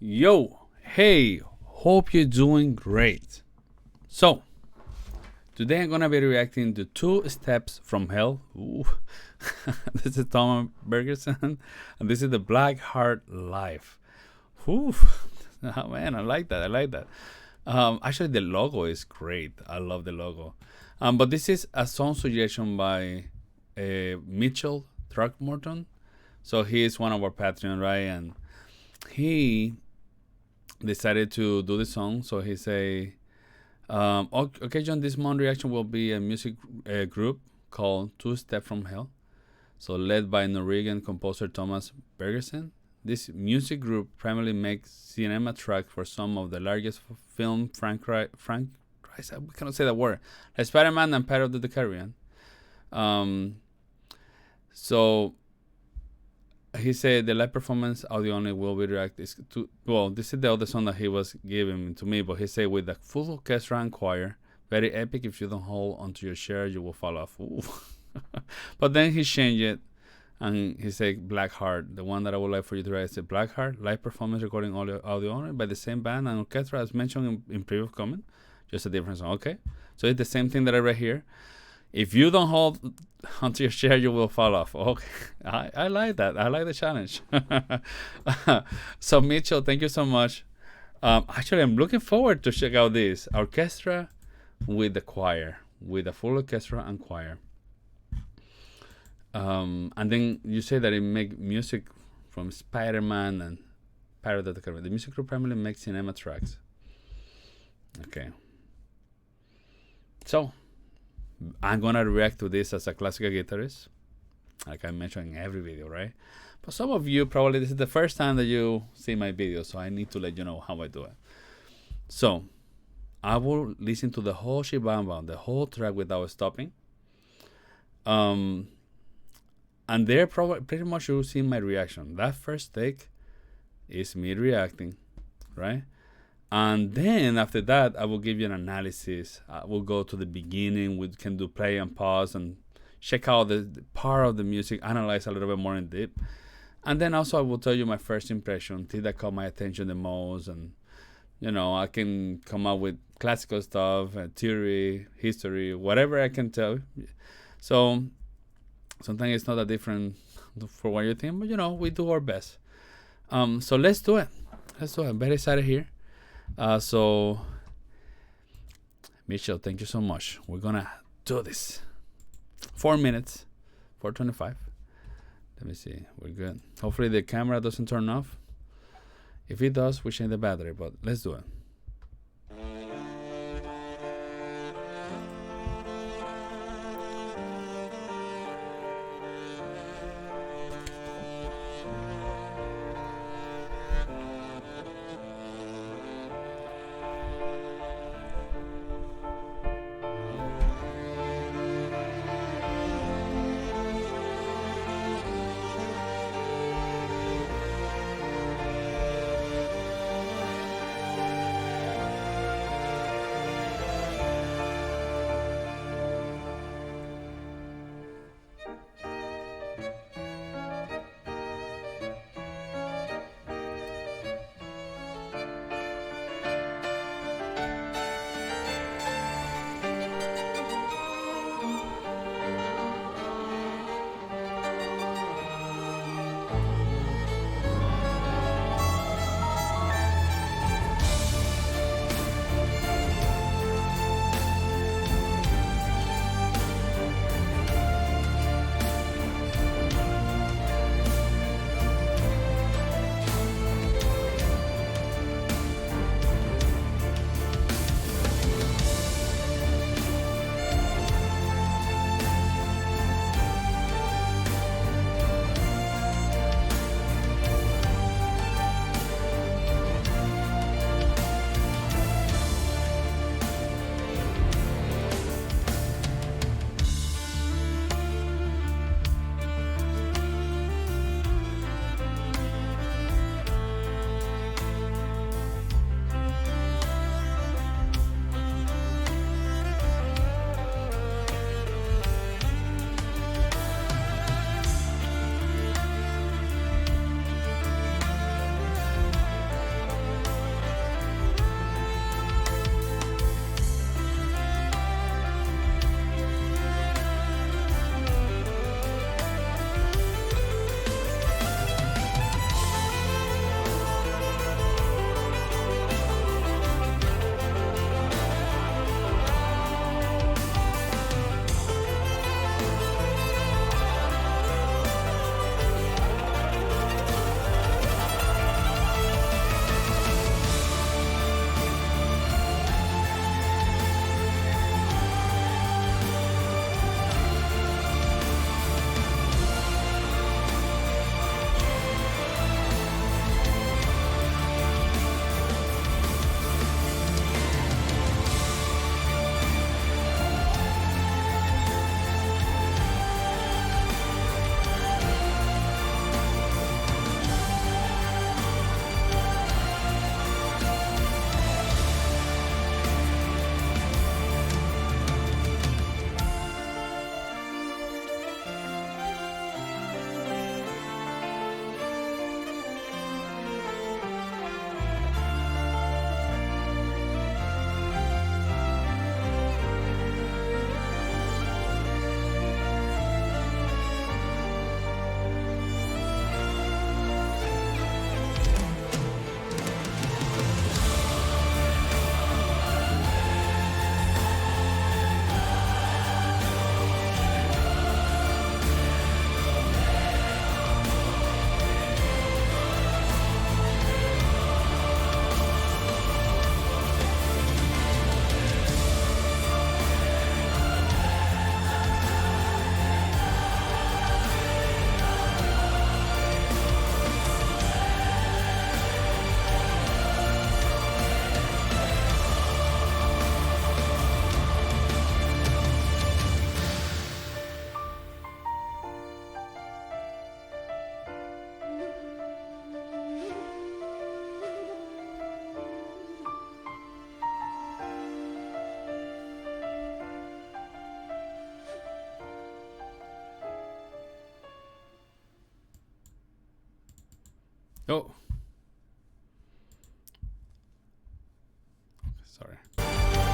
Yo, hey, hope you're doing great. So, today I'm gonna be reacting to Two Steps from Hell. Ooh. This is Tom Bergersen, and this is the Blackheart Live. Ooh. Oh, man, I like that. I like that. Actually, the logo is great. I love the logo. But this is a song suggestion by Mitchell Throckmorton. So he is one of our Patreon, right? And he decided to do the song. So he say, okay, John, this month reaction will be a music group called Two Step from Hell. So led by Norwegian composer Thomas Bergersen. This music group primarily makes cinema tracks for some of the largest film franchise. I cannot say that word. Like Spider-Man and Pirates of the Caribbean. Um, so he said the live performance audio only will be reacted to. Well, this is the other song that he was giving to me, but he said with the full orchestra and choir, very epic. If you don't hold onto your chair, you will fall off. But then he changed it, and he said Blackheart. The one that I would like for you to write is Blackheart live performance recording audio only by the same band and orchestra as mentioned in previous comment. Just a different song. Okay, so it's the same thing that I read here. If you don't hold onto your chair, you will fall off. Okay, I like that. I like the challenge. So Mitchell, thank you so much. Actually, I'm looking forward to check out this orchestra with the choir, with the full orchestra and choir. And then you say that it make music from Spider-Man and Pirate of the Caribbean. The music group primarily makes cinema tracks. Okay. So I'm gonna react to this as a classical guitarist, like I mentioned in every video, right? But some of you probably this is the first time that you see my video, so I need to let you know how I do it. So I will listen to the whole shibamba, the whole track without stopping. And there probably pretty much you'll see my reaction. That first take is me reacting, right? And then after that, I will give you an analysis. I will go to the beginning. We can do play and pause and check out the part of the music, analyze a little bit more in depth. And then also I will tell you my first impression, things that caught my attention the most. And, I can come up with classical stuff, theory, history, whatever I can tell. So sometimes it's not that different for what you think, but, we do our best. So let's do it. I'm very excited here. So, Mitchell, thank you so much. We're gonna do this. 4 minutes, 4:25. Let me see. We're good. Hopefully the camera doesn't turn off. If it does, we change the battery. But let's do it.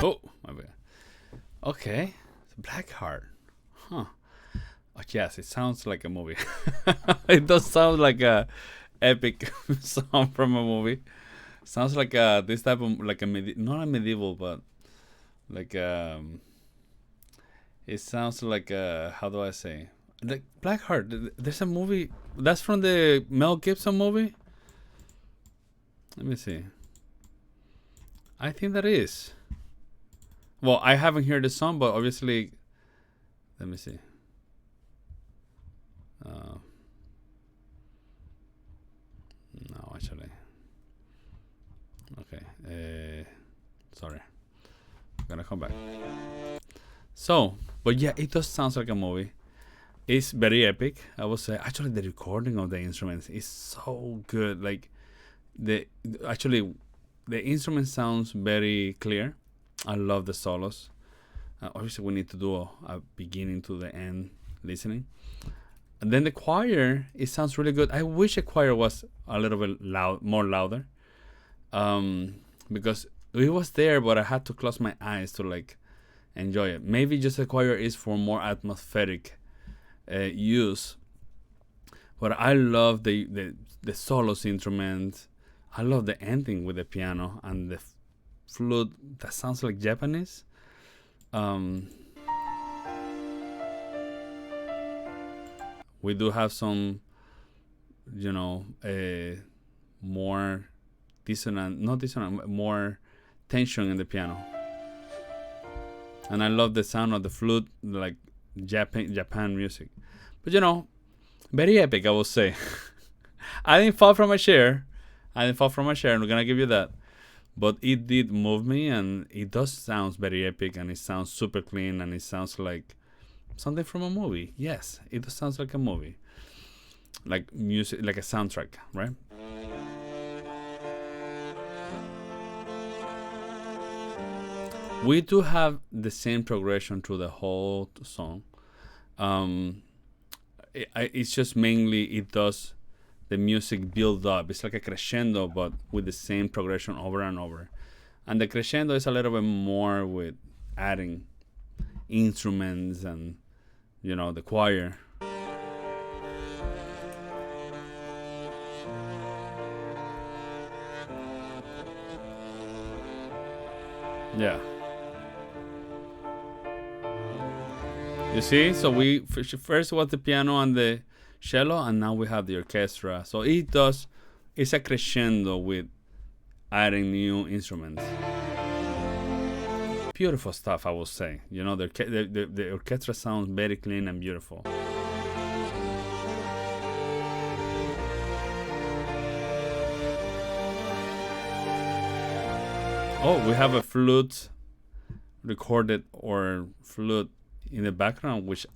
Oh, my bad. Okay, Blackheart. Huh. Oh, yes, it sounds like a movie. It does sound like a epic song from a movie. Sounds like this type of like a not a medieval, but like it sounds like how do I say? Like Blackheart. There's a movie that's from the Mel Gibson movie. Let me see. I think that is. Well, I haven't heard the song, but obviously, let me see. No, actually. Okay. Sorry. I'm gonna come back. So, but yeah, it does sound like a movie. It's very epic, I would say. Actually, the recording of the instruments is so good. Like the actually, the instrument sounds very clear. I love the solos. Obviously, we need to do a beginning to the end listening. And then the choir, it sounds really good. I wish the choir was a little bit more louder, because it was there, but I had to close my eyes to like enjoy it. Maybe just the choir is for more atmospheric use. But I love the solos instrument. I love the ending with the piano and the flute that sounds like Japanese. We do have some, more not dissonant, more tension in the piano. And I love the sound of the flute, like Japan music. But very epic, I will say. I didn't fall from my chair. I'm gonna give you that. But it did move me, and it does sound very epic, and it sounds super clean, and it sounds like something from a movie. Yes, it does sound like a movie, like music, like a soundtrack, right? We do have the same progression through the whole song. It's just mainly it does the music build up. It's like a crescendo, but with the same progression over and over. And the crescendo is a little bit more with adding instruments and the choir. Yeah. You see, so we first was the piano and the cello, and now we have the orchestra. So it's a crescendo with adding new instruments. Beautiful stuff, I would say. The orchestra sounds very clean and beautiful. Oh, we have a flute recorded or flute in the background, which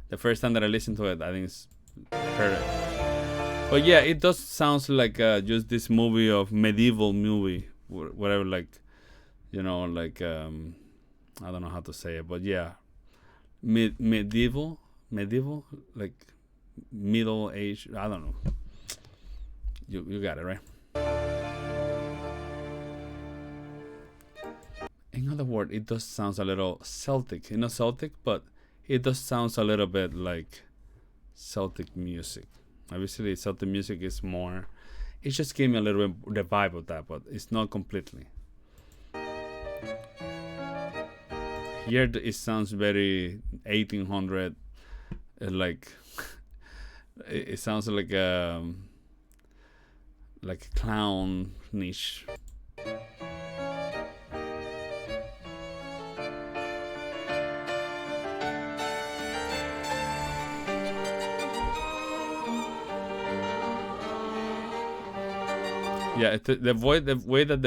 the first time that I listened to it, I think it's heard it. But yeah, it does sound like just this movie of medieval movie, whatever, like, I don't know how to say it, but yeah, medieval, like middle age. I don't know. You got it right. In other words, it does sound a little Celtic. Not Celtic, but it does sound a little bit like Celtic music. Obviously, Celtic music is more. It just gave me a little bit the vibe of that, but it's not completely. Here it sounds very 1800, like it sounds like a clown niche. Yeah, the way that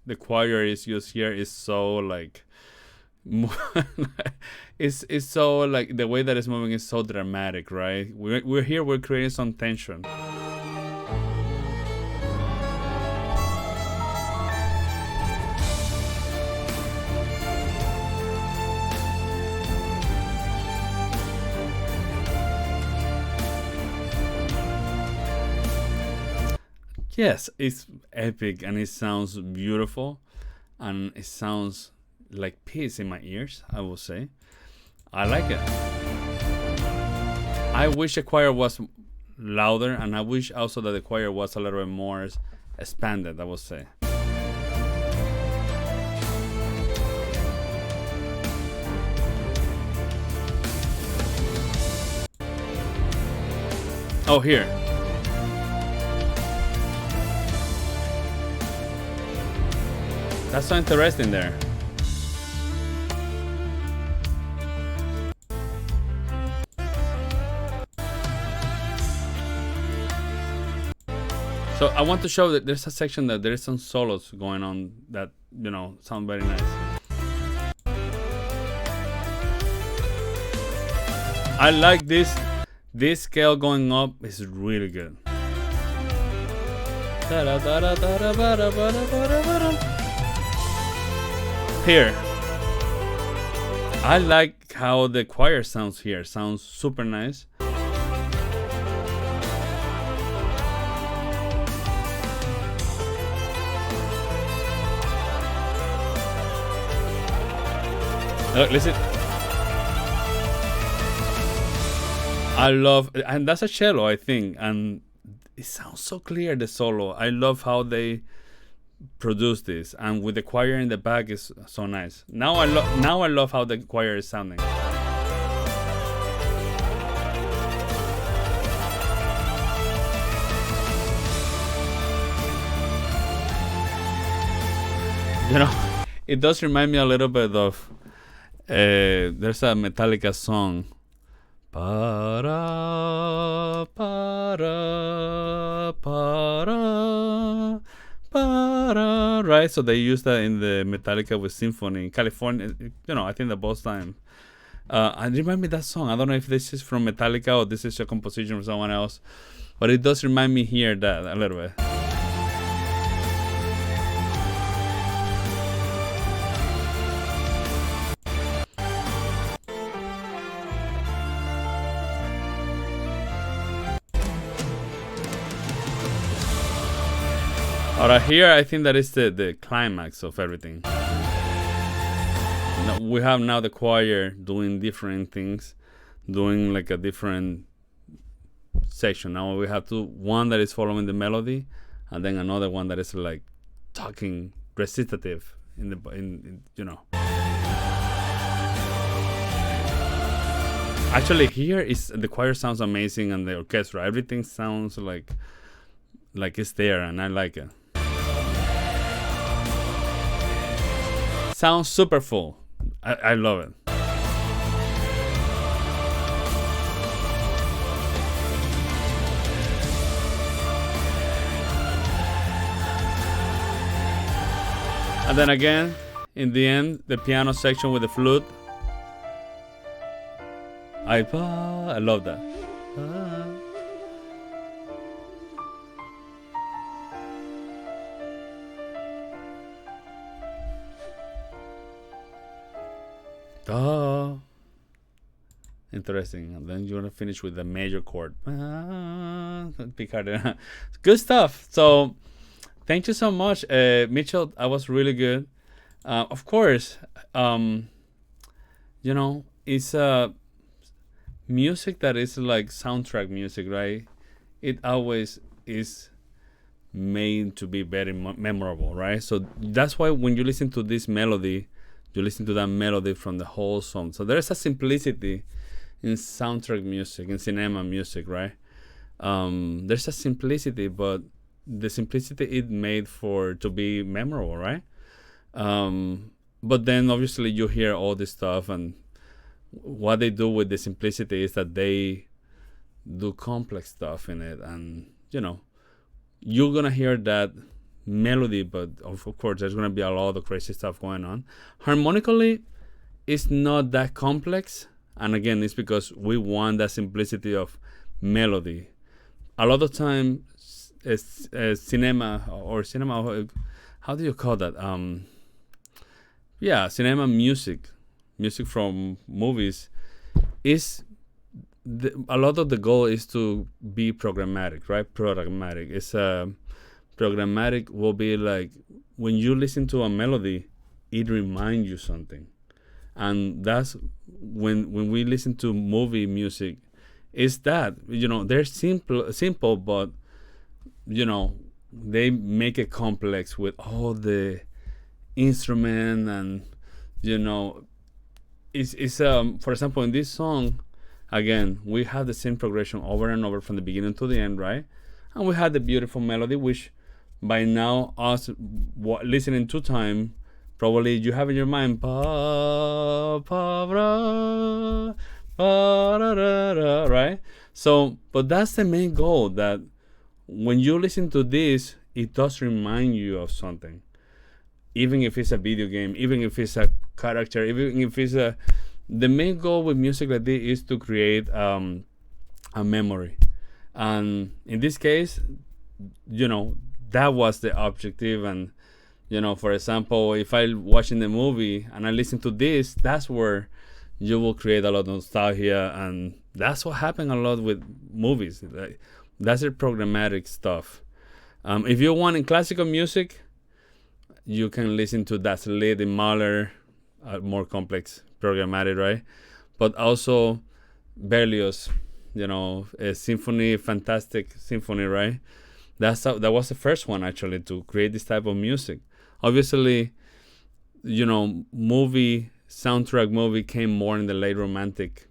the choir is used here is so like, it's so like the way that it's moving is so dramatic, right? We're here, we're creating some tension. Yes, it's epic and it sounds beautiful, and it sounds like peace in my ears, I will say. I like it. I wish the choir was louder, and I wish also that the choir was a little bit more expanded, I will say. Oh, here. That's so interesting there. So I want to show that there's a section that there is some solos going on that, sound very nice. I like this. This scale going up is really good. Here. I like how the choir sounds here. Sounds super nice. Look, listen. I love, and that's a cello, I think, and it sounds so clear, the solo. I love how they produce this, and with the choir in the back is so nice. Now I love how the choir is sounding. It does remind me a little bit of there's a Metallica song. Para, para, para, para, right? So they use that in the Metallica with Symphony in California. I think the both time. And remind me that song. I don't know if this is from Metallica or this is a composition from someone else, but it does remind me here that a little bit. Alright, here I think that is the climax of everything. Now, we have now the choir doing different things, doing like a different section. Now we have one that is following the melody, and then another one that is like talking recitative in. Actually, here is the choir sounds amazing, and the orchestra, everything sounds like it's there, and I like it. Sounds super full. I love it. And then again, in the end, the piano section with the flute. I love that. Interesting. And then you're gonna finish with the major chord. Good stuff. So thank you so much, Mitchell. That was really good. Of course, it's music that is like soundtrack music, right? It always is made to be very memorable, right? So that's why when you listen to this melody, you listen to that melody from the whole song. So there's a simplicity in soundtrack music, in cinema music, right? There's a simplicity, but the simplicity it made to be memorable, right? But then obviously you hear all this stuff, and what they do with the simplicity is that they do complex stuff in it, and you're gonna hear that melody, but of course there's gonna be a lot of crazy stuff going on. Harmonically, it's not that complex, and again, it's because we want that simplicity of melody. A lot of time, cinema, how do you call that? Cinema music from movies is a lot of the goal is to be programmatic, right? Programmatic. Programmatic will be like when you listen to a melody, it reminds you something. And that's when we listen to movie music, is that, they're simple, but they make it complex with all the instrument. And you know it's for example, in this song, again, we have the same progression over and over from the beginning to the end, right? And we had the beautiful melody, which by now us listening to time, probably you have in your mind, pa pa ra, pa, ra, ra, ra, right? So, but that's the main goal, that when you listen to this, it does remind you of something, even if it's a video game, even if it's a character, even if it's the main goal with music like this is to create a memory. And in this case, that was the objective. And for example, if I watching the movie and I listen to this, that's where you will create a lot of nostalgia. And that's what happened a lot with movies. That's the programmatic stuff. If you want in classical music, you can listen to Das Lied in Mahler, more complex programmatic, right? But also Berlioz, a symphony, fantastic symphony, right? That was the first one actually to create this type of music. Obviously, movie soundtrack movie came more in the late romantic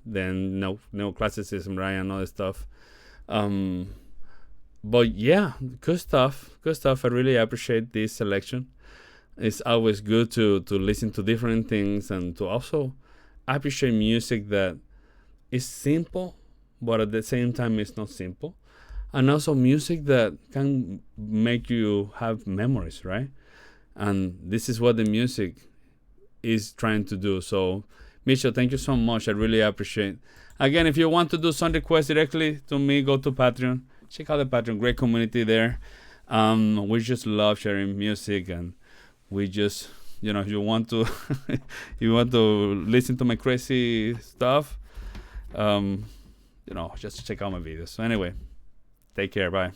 than neoclassicism, right, and other stuff. But yeah, good stuff. I really appreciate this selection. It's always good to listen to different things and to also appreciate music that is simple, but at the same time it's not simple. And also music that can make you have memories, right? And this is what the music is trying to do. So, Mitchell, thank you so much. I really appreciate. Again, if you want to do some requests directly to me, go to Patreon. Check out the Patreon. Great community there. We just love sharing music, and we just, if you want to, you want to listen to my crazy stuff, just check out my videos. So anyway, take care. Bye.